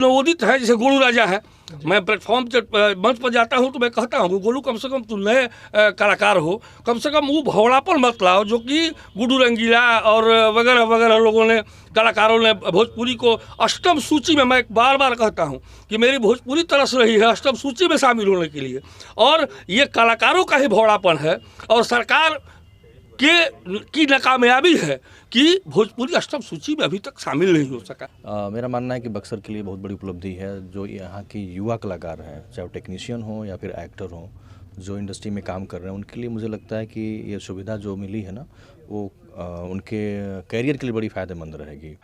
नवोदित है, जैसे गोलू राजा है, मैं प्लेटफॉर्म पर मंच पर जाता हूँ तो मैं कहता हूँ गोलू कम से कम तुम नए कलाकार हो, कम से कम वो भौड़ापन मत लाओ जो कि गुड्डू रंगीला और वगैरह वगैरह लोगों ने, कलाकारों ने भोजपुरी को अष्टम सूची में, मैं बार बार कहता हूँ कि मेरी भोजपुरी तरस रही है अष्टम सूची में शामिल होने के लिए, और ये कलाकारों का ही भौड़ापन है और सरकार की नाकामयाबी है कि भोजपुरी अष्टम सूची में अभी तक शामिल नहीं हो सका। मेरा मानना है कि बक्सर के लिए बहुत बड़ी उपलब्धि है जो यहाँ की युवा कलाकार हैं, चाहे वो टेक्नीशियन हो या फिर एक्टर हो, जो इंडस्ट्री में काम कर रहे हैं, उनके लिए मुझे लगता है कि ये सुविधा जो मिली है ना, वो उनके करियर के लिए बड़ी फ़ायदेमंद रहेगी।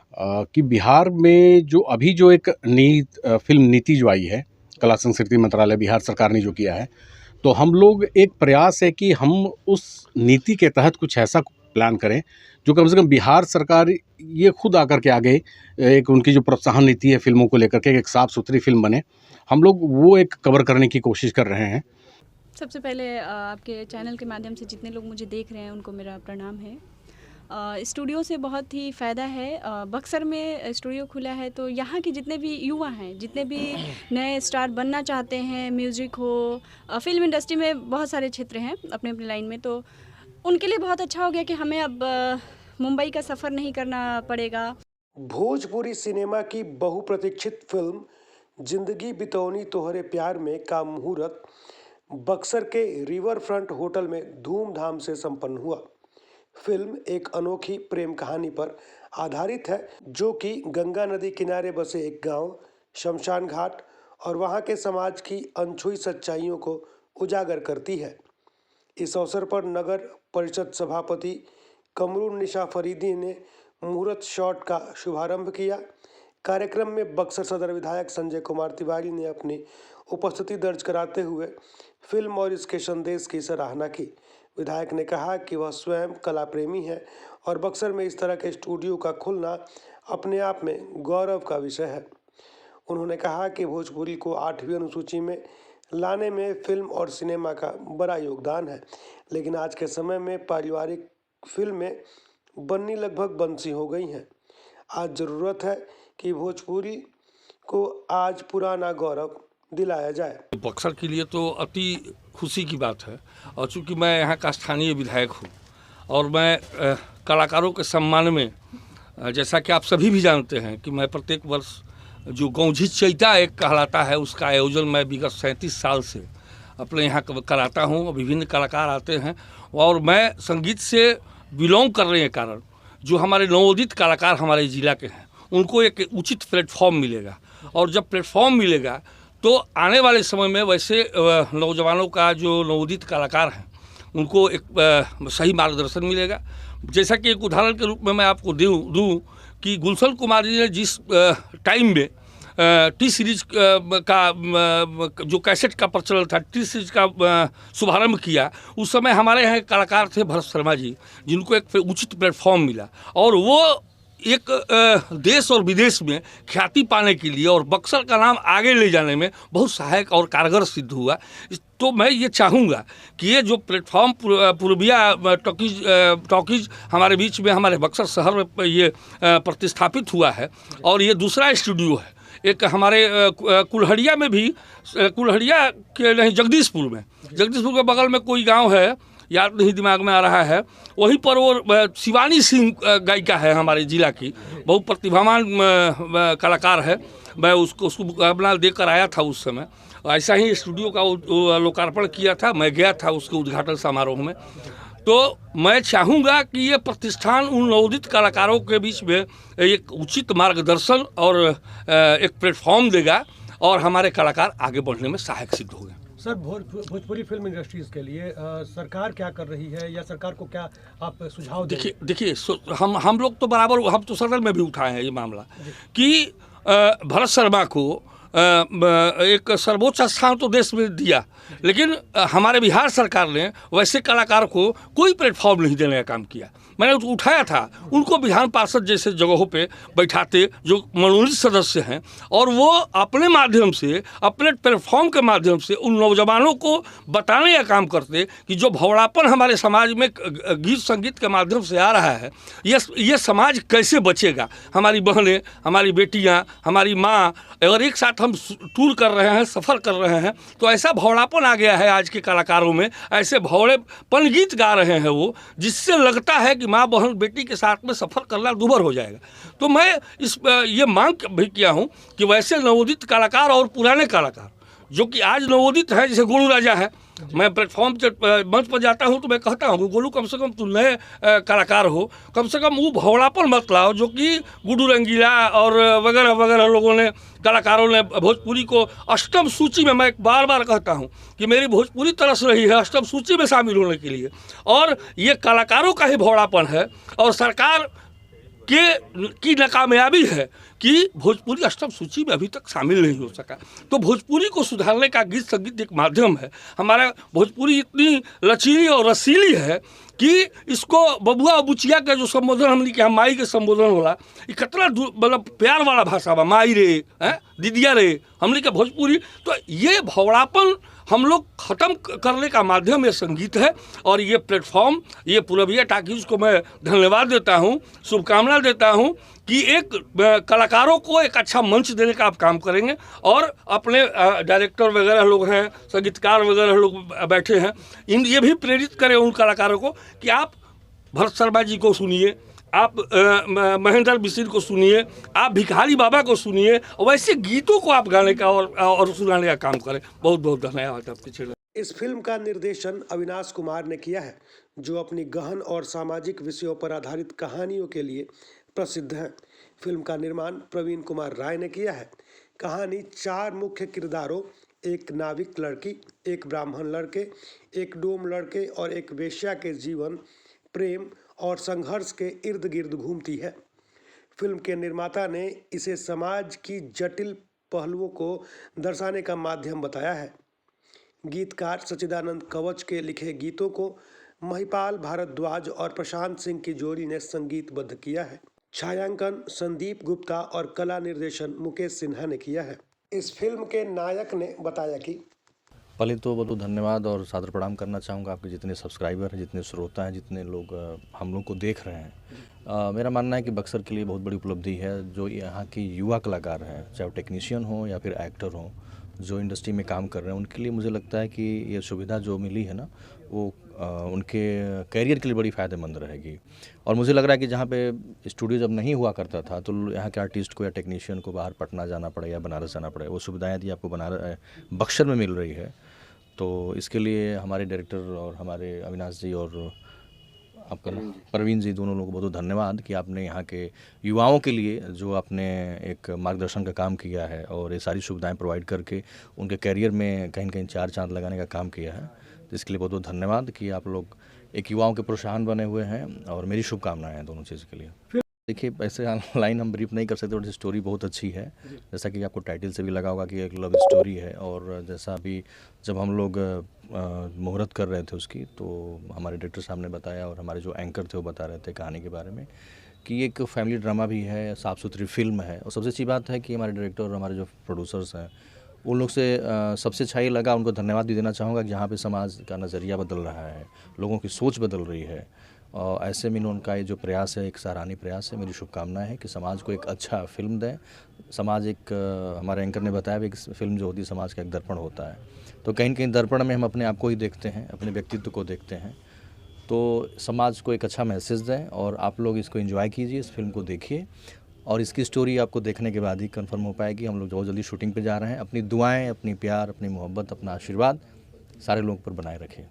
कि बिहार में जो अभी जो एक नई फिल्म नीति जो आई है, कला संस्कृति मंत्रालय बिहार सरकार ने जो किया है, तो हम लोग एक प्रयास है कि हम उस नीति के तहत कुछ ऐसा प्लान करें जो कम से कम बिहार सरकार ये खुद आकर के आगे, एक उनकी जो प्रोत्साहन नीति है फिल्मों को लेकर के, एक साफ़ सुथरी फिल्म बने, हम लोग वो एक कवर करने की कोशिश कर रहे हैं। सबसे पहले आपके चैनल के माध्यम से जितने लोग मुझे देख रहे हैं उनको मेरा प्रणाम है। स्टूडियो से बहुत ही फ़ायदा है। बक्सर में स्टूडियो खुला है तो यहाँ के जितने भी युवा हैं, जितने भी नए स्टार बनना चाहते हैं, म्यूज़िक हो, फिल्म इंडस्ट्री में बहुत सारे क्षेत्र हैं अपने अपने लाइन में, तो उनके लिए बहुत अच्छा हो गया कि हमें अब मुंबई का सफ़र नहीं करना पड़ेगा। भोजपुरी सिनेमा की बहुप्रतीक्षित फिल्म जिंदगी बितौनी तोहरे प्यार में का मुहूर्त बक्सर के रिवर फ्रंट होटल में धूमधाम से संपन्न हुआ। फिल्म एक अनोखी प्रेम कहानी पर आधारित है जो कि गंगा नदी किनारे बसे एक गांव, शमशान घाट और वहां के समाज की अनछुई सच्चाइयों को उजागर करती है। इस अवसर पर नगर परिषद सभापति कमरुन्निसा फरीदी ने मुहूर्त शॉट का शुभारंभ किया। कार्यक्रम में बक्सर सदर विधायक संजय कुमार तिवारी ने अपनी उपस्थिति दर्ज कराते हुए फिल्म और इसके संदेश की सराहना की। विधायक ने कहा कि वह स्वयं कला प्रेमी है और बक्सर में इस तरह के स्टूडियो का खुलना अपने आप में गौरव का विषय है। उन्होंने कहा कि भोजपुरी को 8वीं अनुसूची में लाने में फिल्म और सिनेमा का बड़ा योगदान है, लेकिन आज के समय में पारिवारिक फिल्में बननी लगभग बंसी हो गई हैं। आज ज़रूरत है कि भोजपुरी को आज पुराना गौरव दिलाया जाए। बक्सर के लिए तो अति खुशी की बात है, और चूँकि मैं यहाँ का स्थानीय विधायक हूँ और मैं कलाकारों के सम्मान में, जैसा कि आप सभी भी जानते हैं कि मैं प्रत्येक वर्ष जो गौझी चैता एक कहलाता है उसका आयोजन मैं विगत 37 साल से अपने यहाँ कराता हूँ। विभिन्न कलाकार आते हैं और मैं संगीत से बिलोंग करने के कारण जो हमारे नवोदित कलाकार हमारे ज़िला के हैं उनको एक उचित प्लेटफॉर्म मिलेगा, और जब प्लेटफॉर्म मिलेगा तो आने वाले समय में वैसे नौजवानों का जो नवोदित कलाकार हैं उनको एक सही मार्गदर्शन मिलेगा। जैसा कि एक उदाहरण के रूप में मैं आपको दूं कि गुलशन कुमार जी ने जिस टाइम में टी सीरीज का जो कैसेट का प्रचलन था, टी सीरीज का शुभारंभ किया, उस समय हमारे यहाँ कलाकार थे भरत शर्मा जी, जिनको एक उचित प्लेटफॉर्म मिला और वो एक देश और विदेश में ख्याति पाने के लिए और बक्सर का नाम आगे ले जाने में बहुत सहायक और कारगर सिद्ध हुआ। तो मैं ये चाहूँगा कि ये जो प्लेटफॉर्म पूर्विया टॉकीज हमारे बीच में, हमारे बक्सर शहर में ये प्रतिस्थापित हुआ है, और ये दूसरा स्टूडियो है एक हमारे कुल्हड़िया में भी, कुल्हड़िया के नहीं जगदीशपुर के बगल में कोई गाँव है, याद नहीं दिमाग में आ रहा है, वहीं पर वो शिवानी सिंह गायिका है हमारे ज़िला की, बहुत प्रतिभावान कलाकार है। मैं उसको मुकाबला देकर आया था उस समय, ऐसा ही स्टूडियो का लोकार्पण किया था, मैं गया था उसके उद्घाटन समारोह में। तो मैं चाहूँगा कि ये प्रतिष्ठान उन नवोदित कलाकारों के बीच में एक उचित मार्गदर्शन और एक प्लेटफॉर्म देगा और हमारे कलाकार आगे बढ़ने में सहायक सिद्ध होंगे। सर, भोजपुरी फिल्म इंडस्ट्रीज़ के लिए सरकार क्या कर रही है या सरकार को क्या आप सुझाव देंगे? देखिए हम लोग तो बराबर, हम तो सदन में भी उठाए हैं ये मामला कि भरत शर्मा को एक सर्वोच्च स्थान तो देश में दिया, लेकिन हमारे बिहार सरकार ने वैसे कलाकार को कोई प्लेटफॉर्म नहीं देने का काम किया। मैंने उठाया था, उनको विधान पार्षद जैसे जगहों पे बैठाते जो मनोनीत सदस्य हैं, और वो अपने माध्यम से, अपने प्लेटफॉर्म के माध्यम से उन नौजवानों को बताने का काम करते कि जो भवड़ापन हमारे समाज में गीत संगीत के माध्यम से आ रहा है, ये समाज कैसे बचेगा। हमारी बहनें, हमारी बेटियां, हमारी माँ, अगर एक साथ हम टूर कर रहे हैं, सफ़र कर रहे हैं, तो ऐसा भवड़ापन आ गया है आज के कलाकारों में, ऐसे भवड़ेपन गीत गा रहे हैं वो, जिससे लगता है कि माँ बहन बेटी के साथ में सफ़र करना दूभर हो जाएगा। तो मैं ये मांग भी किया हूँ कि वैसे नवोदित कलाकार और पुराने कलाकार जो कि आज नवोदित हैं, जैसे गोलू राजा है, मैं प्लेटफॉर्म मंच पर जाता हूँ तो मैं कहता हूँ गोलू कम से कम तुम नए कलाकार हो, कम से कम वो भवड़ापन मत लाओ जो कि गुड्डू रंगीला और वगैरह वगैरह लोगों ने, कलाकारों ने भोजपुरी को अष्टम सूची में, मैं बार बार कहता हूँ कि मेरी भोजपुरी तरस रही है अष्टम सूची में शामिल होने के लिए, और ये कलाकारों का ही भवड़ापन है और सरकार की नाकामयाबी है कि भोजपुरी अष्टम सूची में अभी तक शामिल नहीं हो सका। तो भोजपुरी को सुधारने का गीत संगीत एक माध्यम है। हमारा भोजपुरी इतनी लचीली और रसीली है कि इसको बबुआ बुचिया का जो संबोधन हमने किया, माई के संबोधन होला, ये कितना मतलब प्यार वाला भाषा बा, माई रे, दीदिया रे, हमने का भोजपुरी। तो ये भवड़ापन हम लोग ख़त्म करने का माध्यम ये संगीत है, और ये प्लेटफॉर्म, ये पूरबिया टाकीज को मैं धन्यवाद देता हूँ, शुभकामना देता हूँ कि एक कलाकारों को एक अच्छा मंच देने का आप काम करेंगे, और अपने डायरेक्टर वगैरह लोग हैं, संगीतकार वगैरह लोग बैठे हैं, ये भी प्रेरित करें उन कलाकारों को कि आप भरत शर्मा जी को सुनिए, आप महेंद्र मिश्र को सुनिए, आप भिखारी बाबा को सुनिए, और वैसे गीतों को आप गाने का और सुनाने का काम करें। बहुत बहुत धन्यवाद आपके चैनल। इस फिल्म का निर्देशन अविनाश कुमार ने किया है, जो अपनी गहन और सामाजिक विषयों पर आधारित कहानियों के लिए प्रसिद्ध है। फिल्म का निर्माण प्रवीण कुमार राय ने किया है। कहानी 4 मुख्य किरदारों, एक नाविक लड़की, एक ब्राह्मण लड़के, एक डोम लड़के और एक वेश्या के जीवन, प्रेम और संघर्ष के इर्द गिर्द घूमती है। फिल्म के निर्माता ने इसे समाज की जटिल पहलुओं को दर्शाने का माध्यम बताया है। गीतकार सच्चिदानंद कवच के लिखे गीतों को महिपाल भारद्वाज और प्रशांत सिंह की जोड़ी ने संगीतबद्ध किया है। छायांकन संदीप गुप्ता और कला निर्देशन मुकेश सिन्हा ने किया है। इस फिल्म के नायक ने बताया कि पहले तो बहुत धन्यवाद और सादर प्रणाम करना चाहूँगा आपके जितने सब्सक्राइबर हैं, जितने श्रोता हैं, जितने लोग हम लोग को देख रहे हैं। मेरा मानना है कि बक्सर के लिए बहुत बड़ी उपलब्धि है जो यहाँ की युवा कलाकार हैं, चाहे वो टेक्नीशियन हो या फिर एक्टर हो, जो इंडस्ट्री में काम कर रहे हैं, उनके लिए मुझे लगता है कि ये सुविधा जो मिली है ना, वो उनके कैरियर के लिए बड़ी फ़ायदेमंद रहेगी। और मुझे लग रहा है कि जहाँ पे स्टूडियो जब नहीं हुआ करता था तो यहाँ के आर्टिस्ट को या टेक्नीशियन को बाहर पटना जाना पड़े या बनारस जाना पड़े, वो सुविधाएं यदि आपको बक्सर में मिल रही है, तो इसके लिए हमारे डायरेक्टर और हमारे अविनाश जी और आपका प्रवीण जी, दोनों लोगों को बहुत धन्यवाद कि आपने यहाँ के युवाओं के लिए जो आपने एक मार्गदर्शन का काम किया है और ये सारी सुविधाएं प्रोवाइड करके उनके कैरियर में कहीं न कहीं 4 चांद लगाने का काम किया है। तो इसके लिए बहुत बहुत धन्यवाद कि आप लोग एक युवाओं के प्रोत्साहन बने हुए हैं, और मेरी शुभकामनाएं हैं दोनों चीज़ के लिए। देखिए, ऐसे ऑनलाइन हम ब्रीफ नहीं कर सकते, और स्टोरी बहुत अच्छी है, जैसा कि आपको टाइटल से भी लगा होगा कि एक लव स्टोरी है। और जैसा अभी जब हम लोग मुहूर्त कर रहे थे उसकी, तो हमारे डायरेक्टर साहब ने बताया और हमारे जो एंकर थे वो बता रहे थे कहानी के बारे में कि एक फैमिली ड्रामा भी है, साफ़ सुथरी फिल्म है। और सबसे अच्छी बात है कि हमारे डायरेक्टर और हमारे जो प्रोड्यूसर्स हैं उन लोग से सबसे अच्छा ये लगा, उनको धन्यवाद भी देना चाहूँगा कि जहाँ पे समाज का नज़रिया बदल रहा है, लोगों की सोच बदल रही है, और ऐसे में उनका ये जो प्रयास है, एक सराहनीय प्रयास है। मेरी शुभकामनाएं है कि समाज को एक अच्छा फिल्म दें। समाज एक हमारे एंकर ने बताया भी, फिल्म जो होती है समाज का एक दर्पण होता है, तो कहीं न कहीं दर्पण में हम अपने आप को ही देखते हैं, अपने व्यक्तित्व को देखते हैं। तो समाज को एक अच्छा मैसेज दें, और आप लोग इसको एंजॉय कीजिए, इस फिल्म को देखिए, और इसकी स्टोरी आपको देखने के बाद ही कंफर्म हो पाएगी। हम लोग बहुत जल्दी शूटिंग पे जा रहे हैं। अपनी दुआएं, अपनी प्यार, अपनी मोहब्बत, अपना आशीर्वाद सारे लोगों पर बनाए रखें।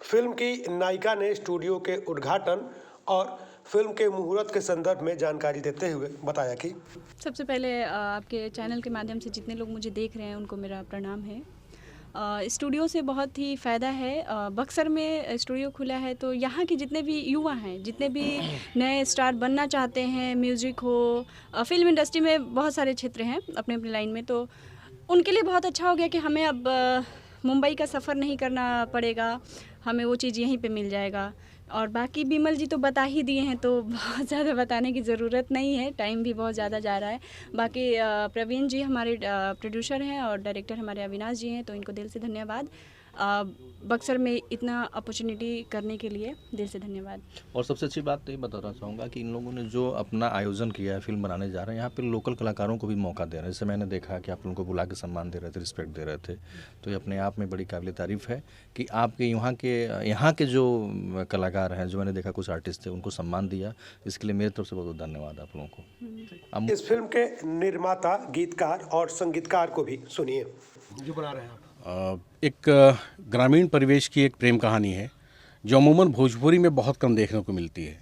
फिल्म की नायिका ने स्टूडियो के उद्घाटन और फिल्म के मुहूर्त के संदर्भ में जानकारी देते हुए बताया कि सबसे पहले आपके चैनल के माध्यम से जितने लोग मुझे देख रहे हैं उनको मेरा प्रणाम है। स्टूडियो से बहुत ही फ़ायदा है। बक्सर में स्टूडियो खुला है तो यहाँ के जितने भी युवा हैं, जितने भी नए स्टार बनना चाहते हैं, म्यूज़िक हो, फिल्म इंडस्ट्री में बहुत सारे क्षेत्र हैं अपने अपने लाइन में, तो उनके लिए बहुत अच्छा हो गया कि हमें अब मुंबई का सफ़र नहीं करना पड़ेगा, हमें वो चीज़ यहीं पे मिल जाएगा। और बाकी बिमल जी तो बता ही दिए हैं, तो बहुत ज़्यादा बताने की ज़रूरत नहीं है, टाइम भी बहुत ज़्यादा जा रहा है। बाकी प्रवीण जी हमारे प्रोड्यूसर हैं और डायरेक्टर हमारे अविनाश जी हैं, तो इनको दिल से धन्यवाद। बक्सर में इतना अपॉर्चुनिटी करने के लिए दिल से धन्यवाद। और सबसे अच्छी बात तो ये बताना चाहूँगा कि इन लोगों ने जो अपना आयोजन किया है, फिल्म बनाने जा रहे हैं, यहाँ पे लोकल कलाकारों को भी मौका दे रहे हैं। जैसे मैंने देखा कि आप उनको बुला के सम्मान दे रहे थे, रिस्पेक्ट दे रहे थे, तो ये अपने आप में बड़ी काबिल तारीफ़ है कि आपके यहाँ के जो कलाकार हैं, जो मैंने देखा कुछ आर्टिस्ट थे, उनको सम्मान दिया। इसके लिए मेरी तरफ से बहुत बहुत धन्यवाद आप लोगों को। इस फिल्म के निर्माता, गीतकार और संगीतकार को भी सुनिए। जो बना रहे हैं आप। एक ग्रामीण परिवेश की एक प्रेम कहानी है जो अमूमन भोजपुरी में बहुत कम देखने को मिलती है।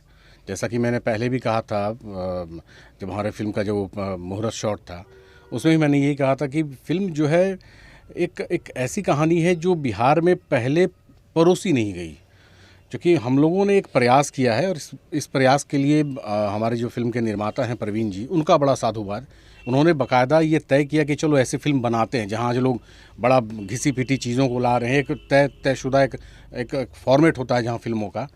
जैसा कि मैंने पहले भी कहा था, जब हमारे फिल्म का जो मुहूर्त शॉट था उसमें भी मैंने यही कहा था कि फिल्म जो है एक ऐसी कहानी है जो बिहार में पहले परोसी नहीं गई। क्योंकि हम लोगों ने एक प्रयास किया है और इस प्रयास के लिए हमारे जो फिल्म के निर्माता हैं प्रवीण जी, उनका बड़ा साधुवाद। उन्होंने बाकायदा ये तय किया कि चलो ऐसे फिल्म बनाते हैं जहाँ जो लोग बड़ा घिसी पिटी चीज़ों को ला रहे हैं, एक तयशुदा एक फॉर्मेट होता है जहाँ फिल्मों का।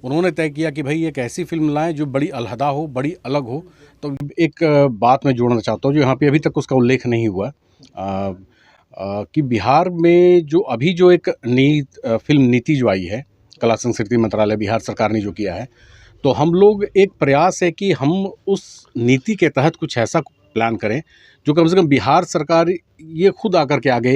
उन्होंने तय किया कि भाई एक ऐसी फिल्म लाएं जो बड़ी अलहदा हो, बड़ी अलग हो। तो एक बात मैं जोड़ना चाहता हूँ जो यहाँ पे अभी तक उसका उल्लेख नहीं हुआ, कि बिहार में जो एक फिल्म नीति जो आई है, कला संस्कृति मंत्रालय बिहार सरकार ने जो किया है, तो हम लोग एक प्रयास है कि हम उस नीति के तहत कुछ ऐसा प्लान करें जो कम से कम बिहार सरकार ये खुद आकर के आगे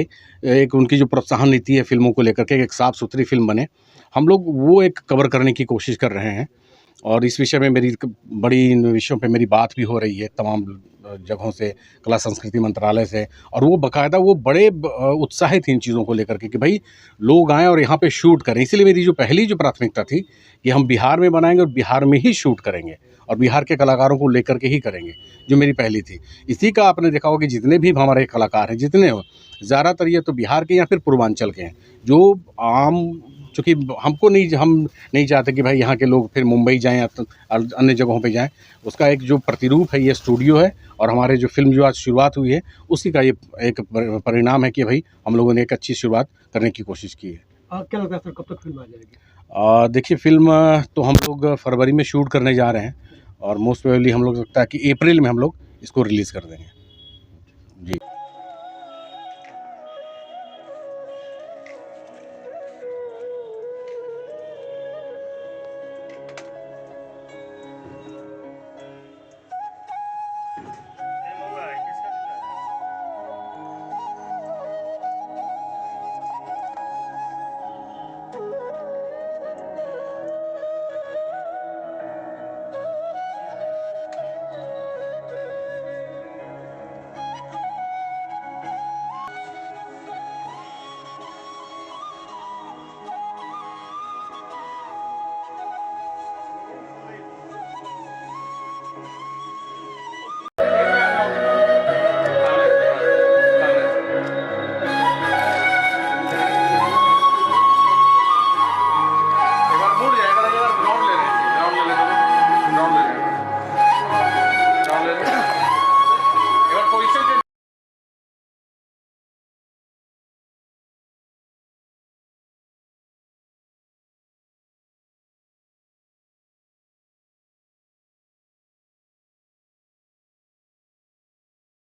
एक उनकी जो प्रोत्साहन नीति है फिल्मों को लेकर के, एक साफ़ सुथरी फिल्म बने, हम लोग वो एक कवर करने की कोशिश कर रहे हैं। और इस विषय में इन विषयों पे मेरी बात भी हो रही है तमाम जगहों से, कला संस्कृति मंत्रालय से, और वो बाकायदा वो बड़े उत्साहित इन चीज़ों को लेकर के कि भाई लोग आएँ और यहाँ पे शूट करें। इसलिए मेरी जो पहली प्राथमिकता थी कि हम बिहार में बनाएंगे और बिहार में ही शूट करेंगे और बिहार के कलाकारों को लेकर के ही करेंगे, जो मेरी पहली थी। इसी का आपने देखा होगा कि जितने भी हमारे कलाकार हैं, जितने हो, ज़्यादातर ये तो बिहार के या फिर पूर्वांचल के हैं, जो चूँकि हम नहीं चाहते कि भाई यहाँ के लोग फिर मुंबई जाएं या अन्य जगहों पे जाएं। उसका एक जो प्रतिरूप है ये स्टूडियो है, और हमारे जो फिल्म जो आज शुरुआत हुई है उसी का ये एक परिणाम है कि भाई हम लोगों ने एक अच्छी शुरुआत करने की कोशिश की है। क्या लगता है सर, कब तक फिल्म आ जाएगी? देखिए, फिल्म तो हम लोग फरवरी में शूट करने जा रहे हैं और मोस्ट प्रोबेबली हम लोग लगता है कि अप्रैल में हम लोग इसको रिलीज़ कर देंगे।